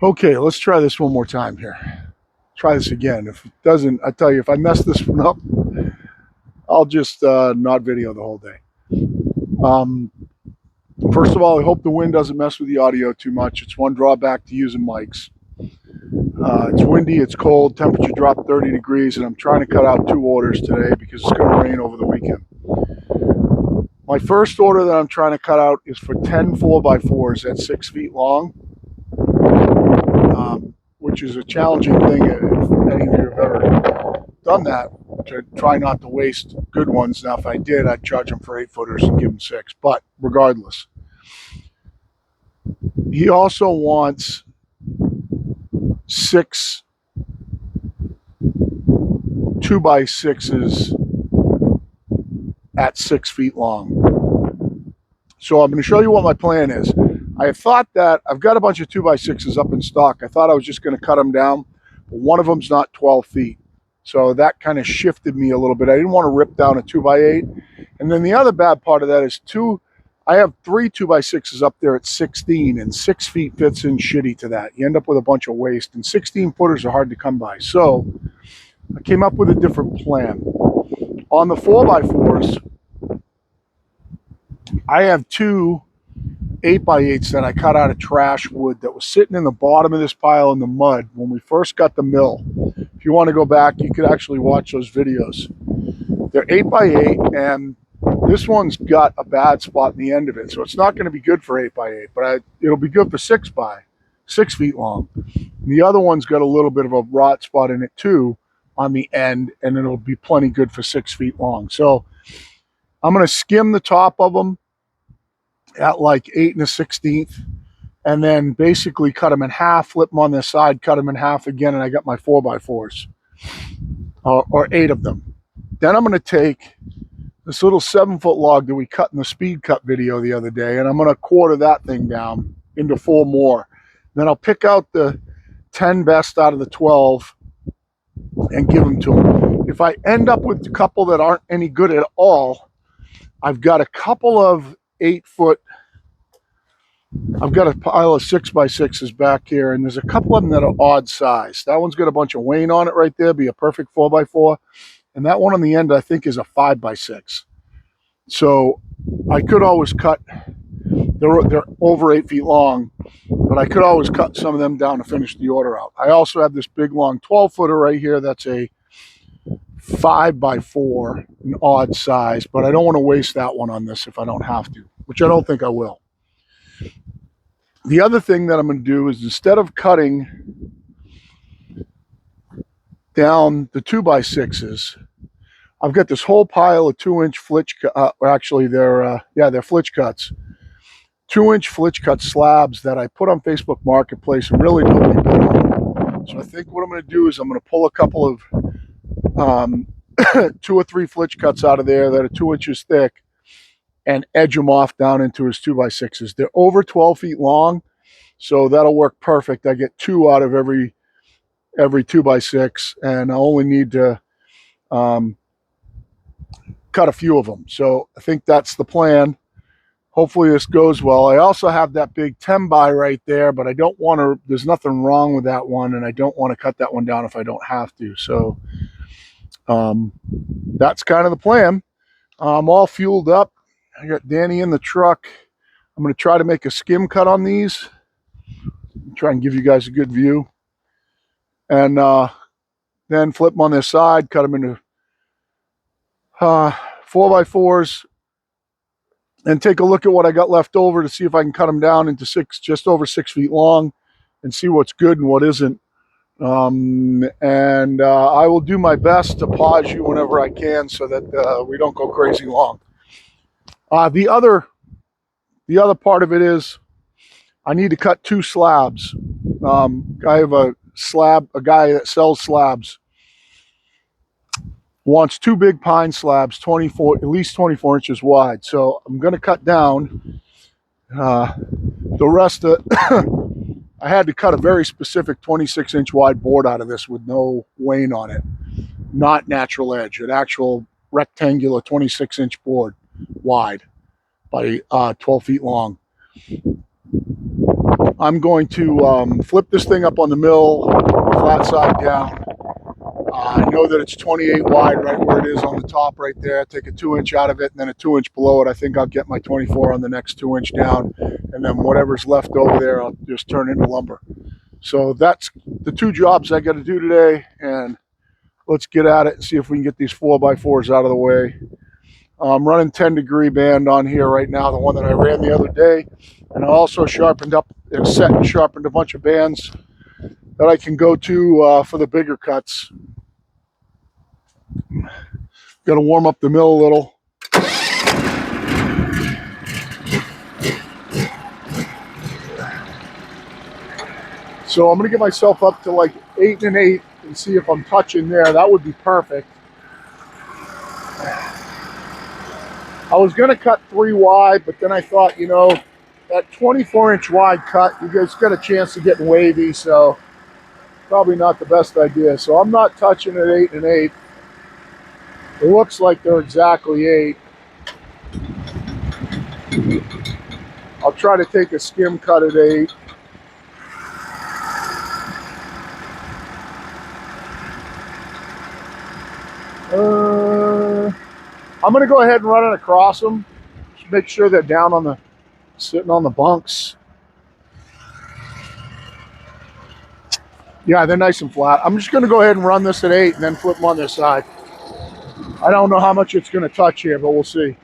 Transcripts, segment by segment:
Okay, let's try this one more time here. Try this again. If it doesn't, I tell you, if I mess this one up, I'll just not video the whole day. First of all, I hope the wind doesn't mess with the audio too much. It's one drawback to using mics. It's windy, it's cold, temperature dropped 30 degrees, and I'm trying to cut out 2 orders today because it's going to rain over the weekend. My first order that I'm trying to cut out is for 10 4x4s at 6 feet long, which is a challenging thing if any of you have ever done that, to try not to waste good ones. Now, if I did, I'd charge them for 8-footers and give them 6, but regardless. He also wants 6 2x6s at 6 feet long. So I'm going to show you what my plan is. I thought that I've got a bunch of 2x6s up in stock. I thought I was just going to cut them down, but one of them's not 12 feet. So that kind of shifted me a little bit. I didn't want to rip down a 2x8. And then the other bad part of that is I have 3 2x6s up there at 16, and 6 feet fits in shitty to that. You end up with a bunch of waste, and 16-footers are hard to come by. So I came up with a different plan. On the 4x4s, I have 2 8x8s that I cut out of trash wood that was sitting in the bottom of this pile in the mud when we first got the mill. If you want to go back, you could actually watch those videos. They're 8x8, and this one's got a bad spot in the end of it, so it's not going to be good for 8x8, but it'll be good for 6 feet long. And the other one's got a little bit of a rot spot in it too on the end, and it'll be plenty good for 6 feet long. So I'm going to skim the top of them at like 8 1/16, and then basically cut them in half, flip them on their side, cut them in half again, and I got my 4x4s, or 8 of them. Then I'm going to take this little 7-foot log that we cut in the speed cut video the other day, and I'm going to quarter that thing down into 4 more. Then I'll pick out the 10 best out of the 12 and give them to them. If I end up with a couple that aren't any good at all, I've got a couple of 8-foot, I've got a pile of 6x6s back here, and there's a couple of them that are odd size. That one's got a bunch of wane on it right there, be a perfect 4x4. And that one on the end, I think, is a 5x6. So I could always cut, they're over 8 feet long, but I could always cut some of them down to finish the order out. I also have this big, long 12-footer right here that's a 5x4, an odd size, but I don't want to waste that one on this if I don't have to, which I don't think I will. The other thing that I'm going to do is, instead of cutting down the 2x6s, I've got this whole pile of 2-inch flitch, actually they're flitch cuts, 2-inch flitch cut slabs that I put on Facebook Marketplace, and really nobody bid on. So I think what I'm going to do is I'm going to pull a couple of 2 or 3 flitch cuts out of there that are 2 inches thick and edge them off down into his 2x6s. They're over 12 feet long, so that'll work perfect. I get 2 out of every 2x6, and I only need to cut a few of them. So I think that's the plan. Hopefully this goes well. I also have that big 10x right there, but I don't want to, there's nothing wrong with that one, and I don't want to cut that one down if I don't have to. So that's kind of the plan. I'm all fueled up. I got Danny in the truck. I'm going to try to make a skim cut on these, try and give you guys a good view, and then flip them on their side, cut them into 4x4s, and take a look at what I got left over to see if I can cut them down into just over 6 feet long, and see what's good and what isn't. And I will do my best to pause you whenever I can so that we don't go crazy long. The other part of it is I need to cut 2 slabs. I have a guy that sells slabs, wants 2 big pine slabs, at least 24 inches wide. So I'm going to cut down the rest of I had to cut a very specific 26-inch wide board out of this with no wane on it, not natural edge, an actual rectangular 26-inch board wide by 12 feet long. I'm going to flip this thing up on the mill, flat side down. I know that it's 28 wide right where it is on the top right there. Take a 2-inch out of it and then a 2-inch below it. I think I'll get my 24 on the next 2-inch down, and then whatever's left over there I'll just turn into lumber. So that's the 2 jobs I got to do today, and let's get at it and see if we can get these 4x4s out of the way. I'm running 10-degree band on here right now, the one that I ran the other day, and I also sharpened up and set and sharpened a bunch of bands that I can go to for the bigger cuts. Got to warm up the mill a little. So I'm going to get myself up to like 8 1/8 and see if I'm touching there. That would be perfect. I was going to cut 3 wide, but then I thought, you know, that 24-inch wide cut, you guys got a chance of getting wavy, so probably not the best idea. So I'm not touching at 8 1/8. It looks like they're exactly 8. I'll try to take a skim cut at 8. I'm going to go ahead and run it across them. Just make sure they're down on the, sitting on the bunks. Yeah, they're nice and flat. I'm just going to go ahead and run this at 8 and then flip them on this side. I don't know how much it's going to touch here, but we'll see.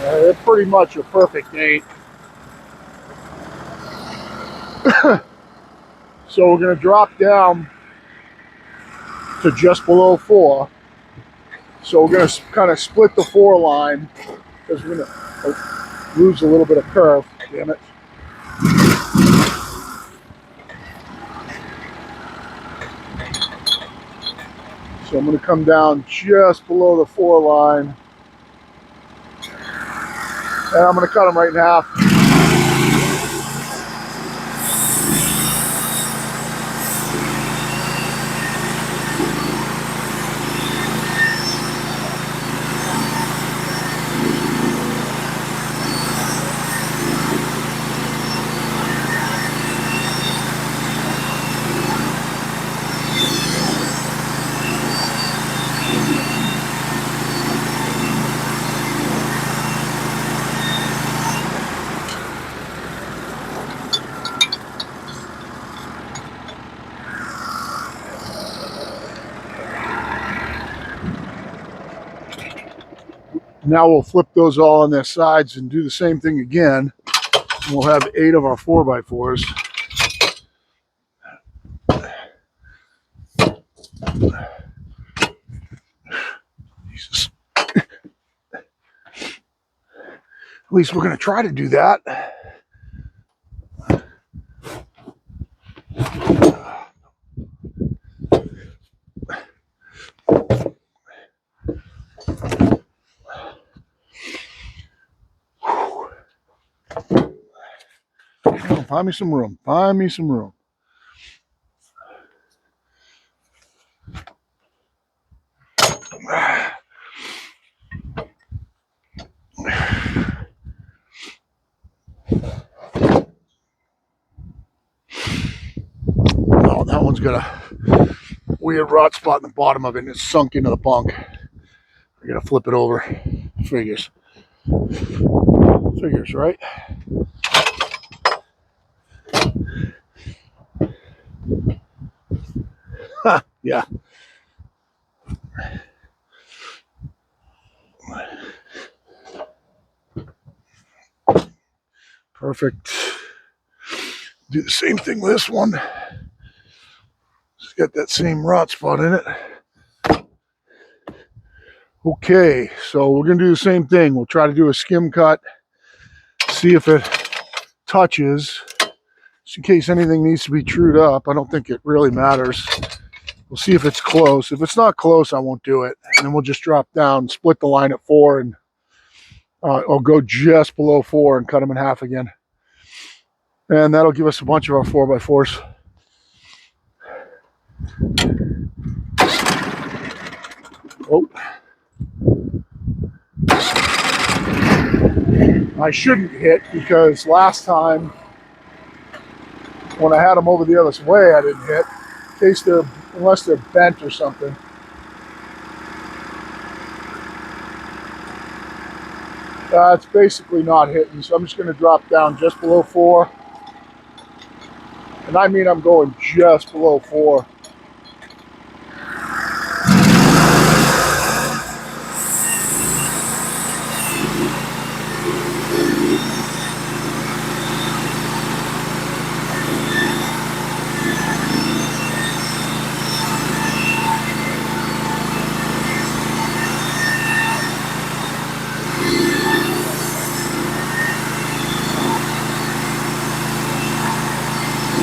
They're pretty much a perfect 8. So we're going to drop down to just below 4. So we're going to kind of split the 4 line because we're going to lose a little bit of curve. Damn it. So I'm going to come down just below the 4 line. And I'm going to cut them right in half. Now we'll flip those all on their sides and do the same thing again. We'll have 8 of our 4x4s. Jesus. At least we're going to try to do that. Oh, find me some room. Find me some room. Oh, that one's got a weird rot spot in the bottom of it and it's sunk into the bunk. I gotta flip it over. Figures. Figures, right? Huh, yeah. Perfect. Do the same thing with this one. It's got that same rot spot in it. Okay, so we're gonna do the same thing. We'll try to do a skim cut, see if it touches, just in case anything needs to be trued up. I don't think it really matters. We'll see if it's close. If it's not close, I won't do it. And then we'll just drop down, split the line at 4, and I'll go just below 4 and cut them in half again. And that'll give us a bunch of our 4x4s. Oh. I shouldn't hit because last time when I had them over the other way, I didn't hit. In case unless they're bent or something. It's basically not hitting, so I'm just going to drop down just below 4. And I mean I'm going just below 4.